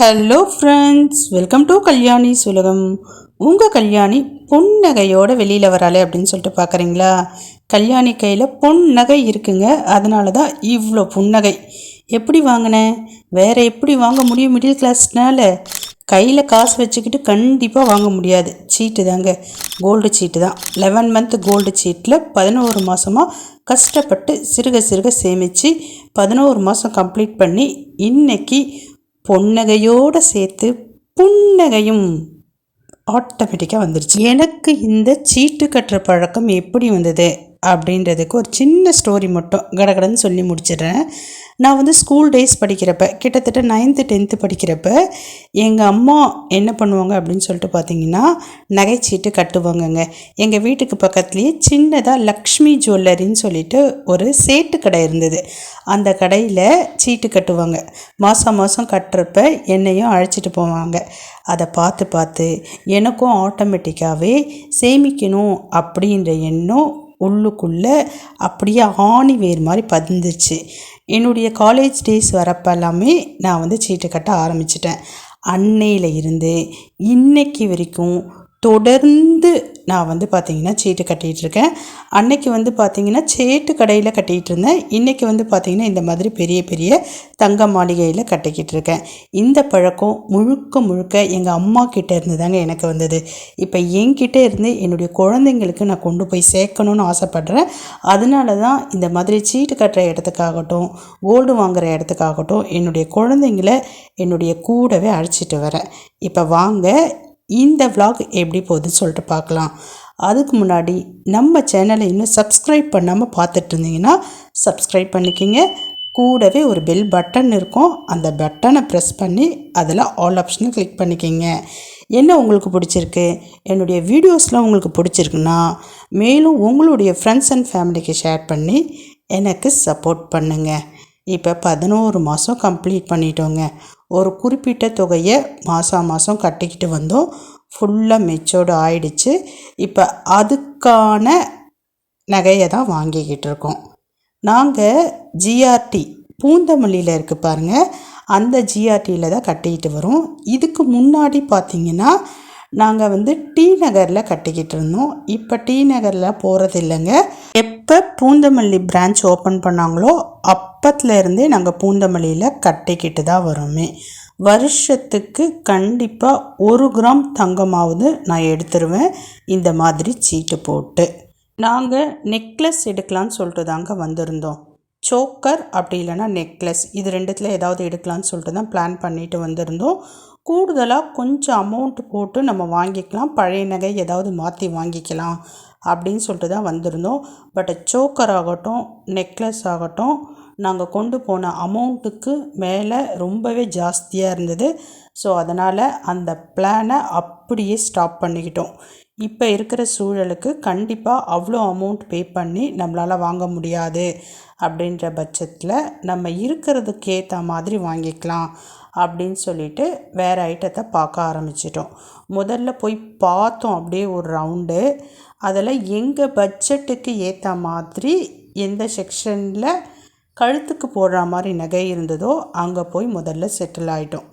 Hello friends, welcome to Kalyani சுலகம். உங்கள் கல்யாணி பொன்னகையோட வெளியில் வராளே அப்படின்னு சொல்லிட்டு பார்க்குறீங்களா? கல்யாணி கையில் பொன்னகை இருக்குங்க. அதனால தான் இவ்வளோ புன்னகை. எப்படி வாங்கினேன்? வேறு எப்படி வாங்க முடியும்? மிடில் கிளாஸ்னால கையில் காசு வச்சுக்கிட்டு கண்டிப்பாக வாங்க முடியாது. சீட்டு தாங்க, கோல்டு சீட்டு தான். 11 மந்த் கோல்டு சீட்டில் 11 மாதமாக கஷ்டப்பட்டு சிறுக சிறுக சேமித்து 11 மாதம் கம்ப்ளீட் பண்ணி இன்றைக்கி பொன்னகையோடு சேர்த்து புன்னகையும் ஆட்டோமேட்டிக்காக வந்துருச்சு. எனக்கு இந்த சீட்டு கட்டுற பழக்கம் எப்படி வந்தது அப்படின்றதுக்கு ஒரு சின்ன ஸ்டோரி மட்டும் கடகடன்னு சொல்லி முடிச்சிடுறேன். நான் வந்து ஸ்கூல் டேஸ் படிக்கிறப்ப, கிட்டத்தட்ட 9th 10th படிக்கிறப்ப எங்கள் அம்மா என்ன பண்ணுவாங்க அப்படின்னு சொல்லிட்டு பார்த்தீங்கன்னா, நகைச்சீட்டு கட்டுவாங்கங்க. எங்கள் வீட்டுக்கு பக்கத்துலேயே சின்னதாக லக்ஷ்மி ஜுவல்லரின்னு சொல்லிட்டு ஒரு சேட்டு கடை இருந்தது. அந்த கடையில் சீட்டு கட்டுவாங்க. மாதம் மாதம் கட்டுறப்ப என்னையும் அழைச்சிட்டு போவாங்க. அதை பார்த்து பார்த்து எனக்கும் ஆட்டோமேட்டிக்காகவே சேமிக்கணும் அப்படின்ற எண்ணம் உள்ளுக்குள்ளே அப்படியே ஆணி வேறு மாதிரி பதிந்துச்சு. என்னுடைய காலேஜ் டேஸ் வரப்பெல்லாமே நான் வந்து சீட்டு கட்ட ஆரம்பிச்சிட்டேன். அன்னையில் இருந்து இன்னைக்கு வரைக்கும் தொடர்ந்து நான் வந்து பார்த்திங்கன்னா சீட்டு கட்டிகிட்ருக்கேன். அன்னைக்கு வந்து பார்த்திங்கன்னா சேட்டு கடையில் கட்டிகிட்டு இருந்தேன். இன்றைக்கி வந்து பார்த்திங்கன்னா இந்த மாதிரி பெரிய பெரிய தங்க மாளிகையில் கட்டிக்கிட்டு இருக்கேன். இந்த பழக்கம் முழுக்க முழுக்க எங்கள் அம்மா கிட்டே இருந்து தாங்க எனக்கு வந்தது. இப்போ என்கிட்ட இருந்து என்னுடைய குழந்தைங்களுக்கு நான் கொண்டு போய் சேர்க்கணுன்னு ஆசைப்பட்றேன். அதனால தான் இந்த மாதிரி சீட்டு கட்டுற இடத்துக்காகட்டும், கோல்டு வாங்குகிற இடத்துக்காகட்டும் என்னுடைய குழந்தைங்கள என்னுடைய கூடவே அழைச்சிட்டு வரேன். இப்போ வாங்க இந்த vlog எப்படி போகுதுன்னு சொல்லிட்டு பார்க்கலாம். அதுக்கு முன்னாடி நம்ம சேனலை இன்னும் சப்ஸ்கிரைப் பண்ணாமல் பார்த்துட்டு இருந்தீங்கன்னா சப்ஸ்கிரைப் பண்ணிக்கிங்க. கூடவே ஒரு பெல் பட்டன் இருக்கும். அந்த பட்டனை ப்ரெஸ் பண்ணி அதில் ஆல் ஆப்ஷனை கிளிக் பண்ணிக்கிங்க. என்ன உங்களுக்கு பிடிச்சிருக்கு, என்னுடைய வீடியோஸ்லாம் உங்களுக்கு பிடிச்சிருக்குன்னா மேலும் உங்களுடைய ஃப்ரெண்ட்ஸ் அண்ட் ஃபேமிலிக்கு ஷேர் பண்ணி எனக்கு சப்போர்ட் பண்ணுங்கள். இப்போ 11 மாதம் கம்ப்ளீட் பண்ணிட்டோங்க. ஒரு குறிப்பிட்ட தொகையை மாதம் கட்டிக்கிட்டு வந்தோம். ஃபுல்லாக மெச்சோர்டு ஆயிடுச்சு. இப்போ அதுக்கான நகையை தான் வாங்கிக்கிட்டு இருக்கோம். நாங்கள் ஜிஆர்டி பூந்தமல்லியில் இருக்குது பாருங்கள், அந்த ஜிஆர்டியில் தான் கட்டிக்கிட்டு வரோம். இதுக்கு முன்னாடி பார்த்திங்கன்னா நாங்கள் வந்து டி நகரில் கட்டிக்கிட்டு இருந்தோம். இப்போ டி நகரில் போகிறது இல்லைங்க. எப்போ பூந்தமல்லி பிரான்ச் ஓப்பன் பண்ணாங்களோ அப்பத்துலேருந்தே நாங்கள் பூந்தமல்லியில் கட்டிக்கிட்டு தான் வரோமே. வருஷத்துக்கு கண்டிப்பாக 1 கிராம் தங்கமாவது நான் எடுத்துருவேன் இந்த மாதிரி சீட்டு போட்டு. நாங்கள் நெக்லஸ் எடுக்கலான்னு சொல்லிட்டு தாங்க வந்திருந்தோம். சோக்கர் அப்படி இல்லைன்னா நெக்லஸ், இது ரெண்டுத்தில் ஏதாவது எடுக்கலான்னு சொல்லிட்டு தான் பிளான் பண்ணிட்டு வந்திருந்தோம். கூடுதலாக கொஞ்சம் அமௌண்ட் போட்டு நம்ம வாங்கிக்கலாம், பழைய நகை ஏதாவது மாற்றி வாங்கிக்கலாம் அப்படின்னு சொல்லிட்டு தான் வந்திருந்தோம். பட் சோக்கர் ஆகட்டும், நெக்லஸ் ஆகட்டும், நாங்கள் கொண்டு போன அமௌண்ட்டுக்கு மேலே ரொம்பவே ஜாஸ்தியாக இருந்தது. ஸோ அதனால் அந்த பிளானை அப்படியே ஸ்டாப் பண்ணிக்கிட்டோம். இப்போ இருக்கிற சூழலுக்கு கண்டிப்பாக அவ்வளோ அமௌண்ட் பே பண்ணி நம்மளால் வாங்க முடியாது. அப்படின்ற பட்சத்தில் நம்ம இருக்கிறதுக்கு ஏற்ற மாதிரி வாங்கிக்கலாம் அப்படின்னு சொல்லிட்டு வேறு ஐட்டத்தை பார்க்க ஆரம்பிச்சிட்டோம். முதல்ல போய் பார்த்தோம் அப்படியே ஒரு ரவுண்டு. அதில் எங்கள் பட்ஜெட்டுக்கு ஏற்ற மாதிரி எந்த செக்ஷனில் கழுத்துக்கு போடுற மாதிரி நகை இருந்ததோ அங்கே போய் முதல்ல செட்டில் ஆகிட்டோம்.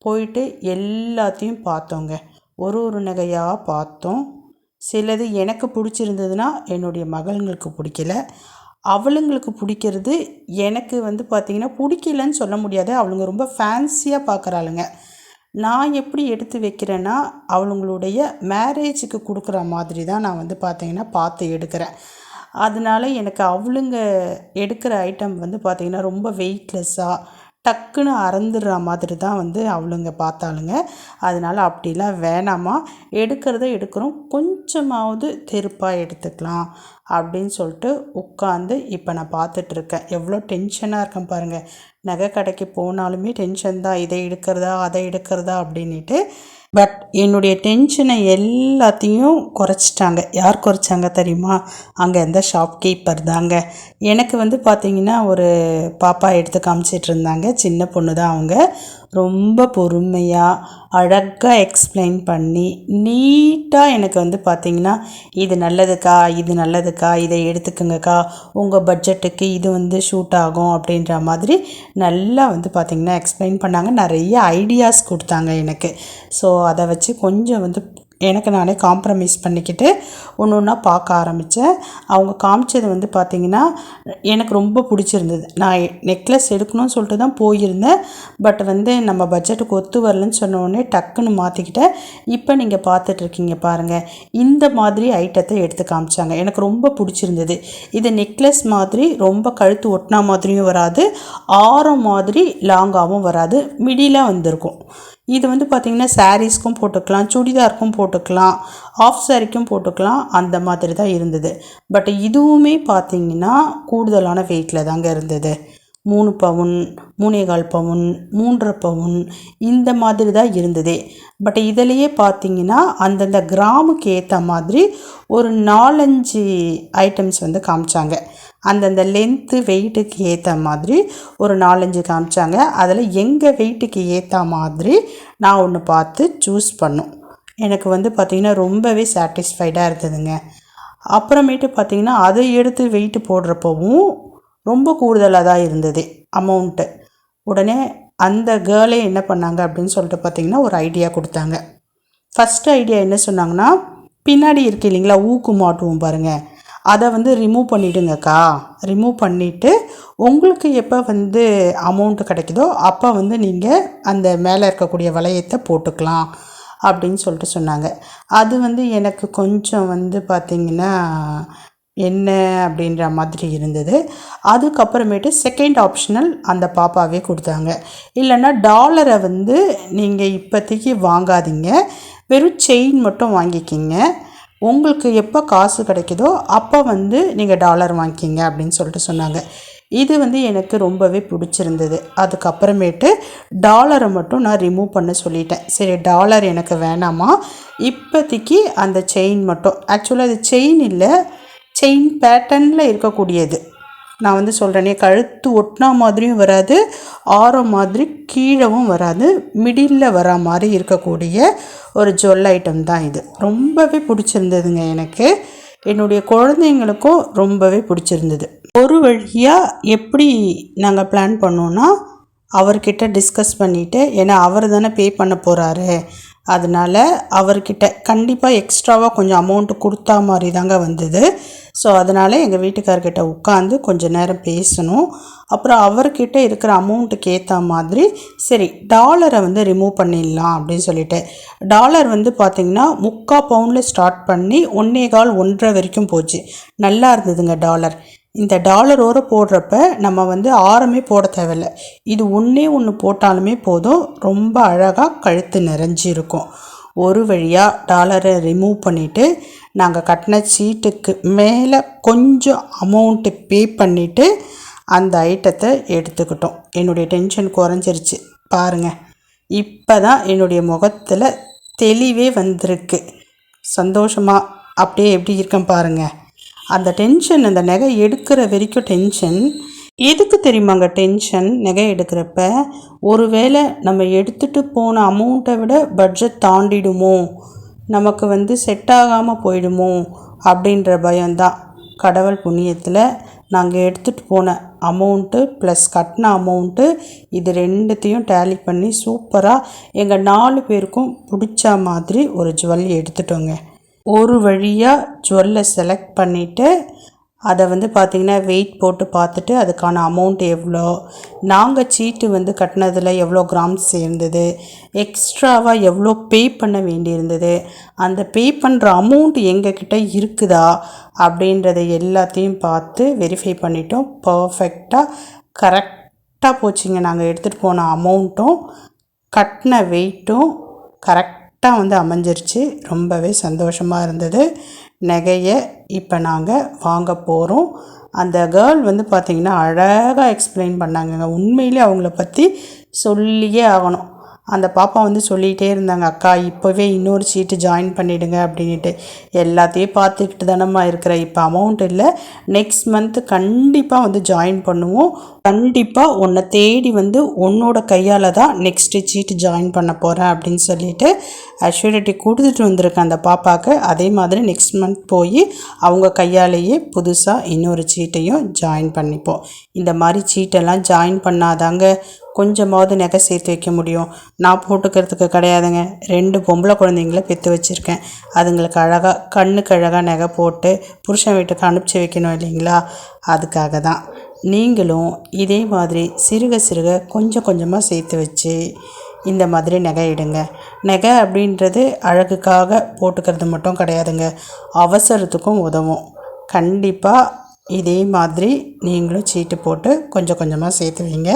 போயிட்டு எல்லாத்தையும் பார்த்தோங்க. ஒரு நகையாக பார்த்தோம். சிலது எனக்கு பிடிச்சிருந்ததுன்னா என்னுடைய மகளுங்களுக்கு பிடிக்கல, அவளுங்களுக்கு பிடிக்கிறது எனக்கு வந்து பார்த்திங்கன்னா பிடிக்கலன்னு சொல்ல முடியாது. அவளுங்க ரொம்ப ஃபேன்சியாக பார்க்குறாளுங்க. நான் எப்படி எடுத்து வைக்கிறேன்னா அவளுங்களுடைய மேரேஜுக்கு கொடுக்குற மாதிரி தான் நான் வந்து பார்த்திங்கன்னா பார்த்து எடுக்கிறேன். அதனால எனக்கு அவளுங்க எடுக்கிற ஐட்டம் வந்து பார்த்திங்கன்னா ரொம்ப வெயிட்லெஸ்ஸாக டக்குன்னு அறந்துடுற மாதிரி தான் வந்து அவளுங்க பார்த்தாளுங்க. அதனால் அப்படிலாம் வேணாமா, எடுக்கிறத எடுக்கிறோம், கொஞ்சமாவது தெருப்பாக எடுத்துக்கலாம் அப்படின்னு சொல்லிட்டு உட்காந்து இப்போ நான் பார்த்துட்ருக்கேன். எவ்வளோ டென்ஷனாக இருக்கேன் பாருங்கள். நகை கடைக்கு போனாலுமே டென்ஷன் தான், இதை எடுக்கிறதா அதை எடுக்கிறதா அப்படின்ட்டு. பட் என்னுடைய டென்ஷனை எல்லாத்தையும் குறைச்சிட்டாங்க. யார் குறைச்சாங்க தெரியுமா? அங்கே இருந்த ஷாப்கீப்பர் தாங்க. எனக்கு வந்து பார்த்திங்கன்னா ஒரு பாப்பா எடுத்து காமிச்சிட்டு இருந்தாங்க. சின்ன பொண்ணு தான் அவங்க. ரொம்ப பொறுமையாக அழகாக எக்ஸ்பிளைன் பண்ணி நீட்டாக எனக்கு வந்து பார்த்திங்கன்னா இது நல்லதுக்கா, இது நல்லதுக்கா, இதை எடுத்துக்கோங்கக்கா, உங்கள் பட்ஜெட்டுக்கு இது வந்து ஷூட் ஆகும் அப்படின்ற மாதிரி நல்லா வந்து பார்த்திங்கன்னா எக்ஸ்பிளைன் பண்ணாங்க. நிறைய ஐடியாஸ் கொடுத்தாங்க எனக்கு. ஸோ அதை வச்சு கொஞ்சம் வந்து எனக்கு நானே காம்ப்ரமைஸ் பண்ணிக்கிட்டு ஒன்று ஒன்றா பார்க்க ஆரம்பித்தேன். அவங்க காமிச்சது வந்து பார்த்திங்கன்னா எனக்கு ரொம்ப பிடிச்சிருந்தது. நான் நெக்லஸ் எடுக்கணும்னு சொல்லிட்டு தான் போயிருந்தேன். பட் வந்து நம்ம பட்ஜெட்டுக்கு ஒத்து வரலன்னு சொன்னோடனே டக்குன்னு மாற்றிக்கிட்டேன். இப்போ நீங்கள் பார்த்துட்ருக்கீங்க பாருங்கள், இந்த மாதிரி ஐட்டத்தை எடுத்து காமிச்சாங்க. எனக்கு ரொம்ப பிடிச்சிருந்தது. இது நெக்லஸ் மாதிரி ரொம்ப கழுத்து ஒட்டினா மாதிரியும் வராது, ஆரம் மாதிரி லாங்காகவும் வராது, மிடிலாக வந்திருக்கும். இது வந்து பார்த்திங்கன்னா சாரீஸ்க்கும் போட்டுக்கலாம், சுடிதாருக்கும் போட்டுக்கலாம், ஆஃப் சாரிக்கும் போட்டுக்கலாம், அந்த மாதிரி தான் இருந்தது. பட் இதுவுமே பார்த்திங்கன்னா கூடுதலான வெயிட்டில் தாங்க இருந்தது. 3 பவுன், 3.25 பவுன், 3.5 பவுன் இந்த மாதிரி தான் இருந்ததே. பட் இதிலையே பார்த்திங்கன்னா அந்தந்த கிராமுக்கு ஏற்ற மாதிரி ஒரு 4-5 ஐட்டம்ஸ் வந்து காமிச்சாங்க. அந்தந்த லென்த்து வெயிட்டுக்கு ஏற்ற மாதிரி ஒரு 4-5 காமிச்சாங்க. அதில் எங்கள் வெயிட்டுக்கு ஏற்ற மாதிரி நான் ஒன்று பார்த்து சூஸ் பண்ணோம். எனக்கு வந்து பார்த்திங்கன்னா ரொம்பவே சாட்டிஸ்ஃபைடாக இருந்ததுங்க. அப்புறமேட்டு பார்த்திங்கன்னா அதை எடுத்து வெயிட்டு போடுறப்பவும் ரொம்ப கூடுதலாக தான் இருந்தது அமௌண்ட்டு. உடனே அந்த கேர்ளே என்ன பண்ணாங்க அப்படின்னு சொல்லிட்டு பார்த்திங்கன்னா ஒரு ஐடியா கொடுத்தாங்க. ஃபஸ்ட்டு ஐடியா என்ன சொன்னாங்கன்னா, பின்னாடி இருக்கு இல்லைங்களா ஊக்கு மாட்டுவோம் பாருங்கள், அதை வந்து ரிமூவ் பண்ணிவிடுங்கக்கா. ரிமூவ் பண்ணிவிட்டு உங்களுக்கு எப்போ வந்து அமௌண்ட்டு கிடைக்குதோ அப்போ வந்து நீங்கள் அந்த மேலே இருக்கக்கூடிய வளையத்தை போட்டுக்கலாம் அப்படின்னு சொல்லிட்டு சொன்னாங்க. அது வந்து எனக்கு கொஞ்சம் வந்து பார்த்திங்கன்னா என்ன அப்படின்ற மாதிரி இருந்தது. அதுக்கப்புறமேட்டு செகண்ட் ஆப்ஷனல் அந்த பாப்பாவே கொடுத்தாங்க. இல்லைன்னா டாலரை வந்து நீங்கள் இப்போதைக்கு வாங்காதீங்க, வெறும் செயின் மட்டும் வாங்கிக்கிங்க, உங்களுக்கு எப்போ காசு கிடைக்குதோ அப்போ வந்து நீங்கள் டாலர் வாங்கிக்கிங்க அப்படின்னு சொல்லிட்டு சொன்னாங்க. இது வந்து எனக்கு ரொம்பவே பிடிச்சிருந்தது. அதுக்கப்புறமேட்டு டாலரை மட்டும் நான் ரிமூவ் பண்ண சொல்லிட்டேன். சரி, டாலர் எனக்கு வேணாமா, இப்போதைக்கு அந்த செயின் மட்டும், ஆக்சுவலாக அது செயின் இல்லை, செயின் பேட்டர்னில் இருக்கக்கூடியது. நான் வந்து சொல்கிறேனே, கழுத்து ஒட்டினா மாதிரியும் வராது, ஆரம் மாதிரி கீழவும் வராது, மிடில் வர மாதிரி இருக்கக்கூடிய ஒரு ஜுவல் ஐட்டம் தான் இது. ரொம்பவே பிடிச்சிருந்ததுங்க எனக்கு. என்னுடைய குழந்தைங்களுக்கும் ரொம்பவே பிடிச்சிருந்தது. ஒரு வழியாக எப்படி நாங்கள் பிளான் பண்ணோன்னா, அவர்கிட்ட டிஸ்கஸ் பண்ணிவிட்டு, ஏன்னா அவர் தானே பே பண்ண போகிறாரு, அதனால் அவர்கிட்ட கண்டிப்பாக எக்ஸ்ட்ராவாக கொஞ்சம் அமௌண்ட்டு கொடுத்தா மாதிரி தாங்க வந்தது. ஸோ அதனால் எங்கள் வீட்டுக்காரர்கிட்ட உட்காந்து கொஞ்சம் நேரம் பேசணும். அப்புறம் அவர்கிட்ட இருக்கிற அமௌண்ட்டுக்கு ஏற்ற மாதிரி சரி டாலரை வந்து ரிமூவ் பண்ணிடலாம் அப்படின்னு சொல்லிட்டு, டாலர் வந்து பார்த்திங்கன்னா 3/4 பவுனில் ஸ்டார்ட் பண்ணி 1.25 1.5 வரைக்கும் போச்சு. நல்லா இருந்ததுங்க டாலர். இந்த டாலரோடு போடுறப்ப நம்ம வந்து ஆரமே போட தேவையில்லை, இது ஒன்று போட்டாலுமே போதும், ரொம்ப அழகாக கழுத்து நிறைஞ்சிருக்கும். ஒரு வழியாக டாலரை ரிமூவ் பண்ணிவிட்டு நாங்கள் கட்டின சீட்டுக்கு மேலே கொஞ்சம் அமௌண்ட்டு பே பண்ணிவிட்டு அந்த ஐட்டத்தை எடுத்துக்கிட்டோம். என்னுடைய டென்ஷன் குறைஞ்சிருச்சு பாருங்கள். இப்போ தான் என்னுடைய முகத்தில் தெளிவே வந்திருக்கு. சந்தோஷமாக அப்படியே எப்படி இருக்கேன் பாருங்கள். அந்த டென்ஷன், அந்த நகை எடுக்கிற வரைக்கும் டென்ஷன். எதுக்கு தெரியுமாங்க டென்ஷன்? நகை எடுக்கிறப்ப ஒருவேளை நம்ம எடுத்துகிட்டு போன அமௌண்ட்டை விட பட்ஜெட் தாண்டிடுமோ, நமக்கு வந்து செட் ஆகாமல் போயிடுமோ அப்படின்ற பயம்தான். கடவுள் புண்ணியத்தில் நாங்கள் எடுத்துகிட்டு போன அமௌண்ட்டு ப்ளஸ் கட்டின அமௌண்ட்டு இது ரெண்டுத்தையும் டேலி பண்ணி சூப்பராக எங்கள் 4 பேருக்கும் பிடிச்ச மாதிரி ஒரு ஜுவல் எடுத்துட்டோங்க. ஒரு வழியாக ஜுவல்லை செலக்ட் பண்ணிவிட்டு அதை வந்து பார்த்திங்கன்னா வெயிட் போட்டு பார்த்துட்டு அதுக்கான அமௌண்ட் எவ்வளோ, நாங்கள் சீட்டு வந்து கட்டினதில் எவ்வளோ கிராம்ஸ் இருந்தது, எக்ஸ்ட்ராவாக எவ்வளோ பே பண்ண வேண்டியிருந்தது, அந்த பே பண்ணுற அமௌண்ட் எங்ககிட்ட இருக்குதா அப்படின்றத எல்லாத்தையும் பார்த்து வெரிஃபை பண்ணிட்டோம். பர்ஃபெக்டாக கரெக்டாக போச்சுங்க. நாங்கள் எடுத்துகிட்டு போன அமௌண்ட்டும் கட்டின வெயிட்டும் கரெக்டாக வந்து அமைஞ்சிருச்சு. ரொம்பவே சந்தோஷமாக இருந்தது. நகையை இப்போ நாங்கள் வாங்க போகிறோம். அந்த கேர்ள் வந்து பார்த்திங்கன்னா அழகாக எக்ஸ்பிளைன் பண்ணாங்கங்க. உண்மையிலே அவங்கள பற்றி சொல்லியே ஆகணும். அந்த பாப்பா வந்து சொல்லிகிட்டே இருந்தாங்க, அக்கா இப்போவே இன்னொரு சீட்டு ஜாயின் பண்ணிவிடுங்க அப்படின்ட்டு. எல்லாத்தையும் பார்த்துக்கிட்டு தானம்மா இருக்கிற, இப்போ அமௌண்ட் இல்லை, நெக்ஸ்ட் மந்த்து கண்டிப்பாக வந்து ஜாயின் பண்ணுவோம், கண்டிப்பாக உன்னை தேடி வந்து உன்னோட கையால் தான் நெக்ஸ்ட்டு சீட்டு ஜாயின் பண்ண போகிறேன் அப்படின்னு சொல்லிட்டு அஷ்யூரிட்டி கொடுத்துட்டு வந்திருக்கேன் அந்த பாப்பாவுக்கு. அதே மாதிரி நெக்ஸ்ட் மந்த் போய் அவங்க கையாலேயே புதுசாக இன்னொரு சீட்டையும் ஜாயின் பண்ணிப்போம். இந்த மாதிரி சீட்டெல்லாம் ஜாயின் பண்ணாதாங்க கொஞ்சமாவது நகை சேர்த்து வைக்க முடியும். நான் போட்டுக்கிறதுக்கு கிடையாதுங்க, 2 பொம்பளை குழந்தைங்கள பெற்று வச்சுருக்கேன். அதுங்களுக்கு அழகாக கண்ணுக்கு அழகாக நகை போட்டு புருஷன் வீட்டுக்கு அனுப்பிச்சி வைக்கணும் இல்லைங்களா? அதுக்காக தான். நீங்களும் இதே மாதிரி சிறுக சிறுக கொஞ்சம் கொஞ்சமாக சேர்த்து வச்சு இந்த மாதிரி நகை இடுங்க. நகை அப்படின்றது அழகுக்காக போட்டுக்கிறது மட்டும் கிடையாதுங்க, அவசரத்துக்கும் உதவும். கண்டிப்பாக இதே மாதிரி நீங்களும் சீட்டு போட்டு கொஞ்சம் கொஞ்சமாக சேர்த்து வைங்க.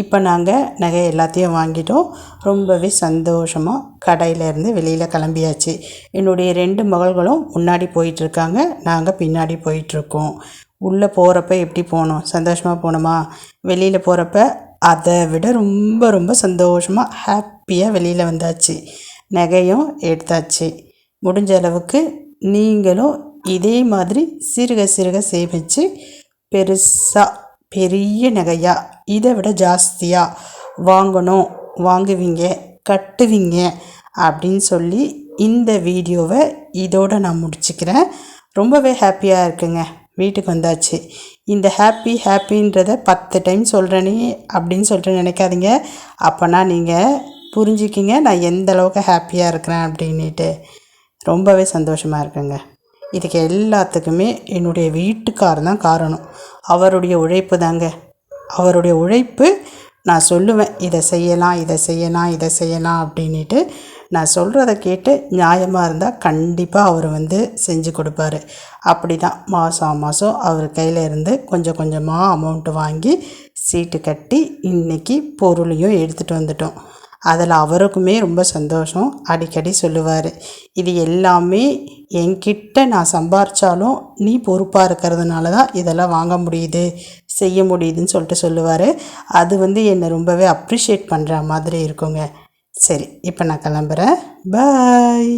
இப்போ நாங்கள் நகை எல்லாத்தையும் வாங்கிட்டோம். ரொம்பவே சந்தோஷமாக கடையிலேருந்து வெளியில் கிளம்பியாச்சு. என்னுடைய 2 மகள்களும் முன்னாடி போயிட்டுருக்காங்க, நாங்கள் பின்னாடி போயிட்டுருக்கோம். உள்ளே போகிறப்ப எப்படி போனோம்? சந்தோஷமாக போனோமா? வெளியில் போகிறப்ப அதை விட ரொம்ப ரொம்ப சந்தோஷமாக ஹாப்பியாக வெளியில் வந்தாச்சு. நகையும் எடுத்தாச்சு. முடிஞ்ச அளவுக்கு நீங்களும் இதே மாதிரி சிறுக சிறுக சேமித்து பெருசாக பெரிய நகையாக இதை விட ஜாஸ்தியாக வாங்கணும், வாங்குவீங்க, கட்டுவீங்க அப்படின்னு சொல்லி இந்த வீடியோவை இதோடு நான் முடிச்சுக்கிறேன். ரொம்பவே ஹாப்பியாக இருக்குங்க. வீட்டுக்கு வந்தாச்சு. இந்த ஹாப்பின்றதை 10 டைம் சொல்கிறேனே அப்படின்னு சொல்லிட்டு நினைக்காதீங்க. அப்போனா நீங்கள் புரிஞ்சுக்கிங்க நான் எந்த அளவுக்கு ஹாப்பியாக இருக்கிறேன் அப்படின்ட்டு. ரொம்பவே சந்தோஷமாக இருக்குங்க. இதுக்கு எல்லாத்துக்குமே என்னுடைய வீட்டுக்காரர் தான் காரணம். அவருடைய உழைப்பு தாங்க. அவருடைய உழைப்பு. நான் சொல்லுவேன் இதை செய்யலாம், இதை செய்யலாம், இதை செய்யலாம் அப்படின்ட்டு. நான் சொல்கிறத கேட்டு நியாயமாக இருந்தால் கண்டிப்பாக அவர் வந்து செஞ்சு கொடுப்பாரு. அப்படி தான் மாதம் மாதம் அவர் கையில் இருந்து கொஞ்சம் கொஞ்சமாக அமௌண்ட்டு வாங்கி சீட்டு கட்டி இன்றைக்கி பொருளையும் எடுத்துகிட்டு வந்துட்டோம். அதில் அவருக்குமே ரொம்ப சந்தோஷம். அடிக்கடி சொல்லுவார், இது எல்லாமே என்கிட்ட நான் சம்பாரித்தாலும் நீ பொறுப்பாக இருக்கிறதுனால தான் இதெல்லாம் வாங்க முடியுது, செய்ய முடியுதுன்னு சொல்லிட்டு சொல்லுவார். அது வந்து என்னை ரொம்பவே அப்ரிஷியேட் பண்ணுற மாதிரி இருக்குங்க. சரி, இப்போ நான் கிளம்புறேன். பாய்.